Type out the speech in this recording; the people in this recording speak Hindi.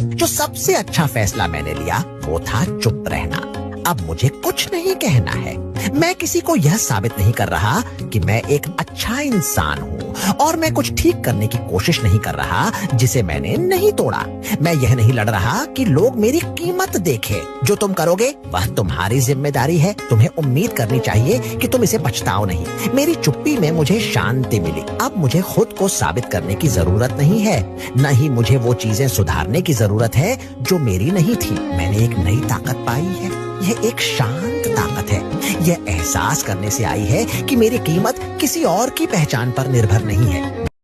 जो सबसे अच्छा फैसला मैंने लिया वो था चुप रहना। अब मुझे कुछ नहीं कहना है। मैं किसी को यह साबित नहीं कर रहा कि मैं एक अच्छा इंसान हूँ और मैं कुछ ठीक करने की कोशिश नहीं कर रहा जिसे मैंने नहीं तोड़ा। मैं यह नहीं लड़ रहा कि लोग मेरी कीमत देखें। जो तुम करोगे वह तुम्हारी जिम्मेदारी है। तुम्हें उम्मीद करनी चाहिए कि तुम इसे पछताओ नहीं। मेरी चुप्पी में मुझे शांति मिली। अब मुझे खुद को साबित करने की जरूरत नहीं है, न ही मुझे वो चीजें सुधारने की जरूरत है जो मेरी नहीं थी। मैंने एक नई ताकत पाई है। यह एक शांत ताकत है। यह एहसास करने से आई है कि मेरी कीमत किसी और की पहचान पर निर्भर नहीं है।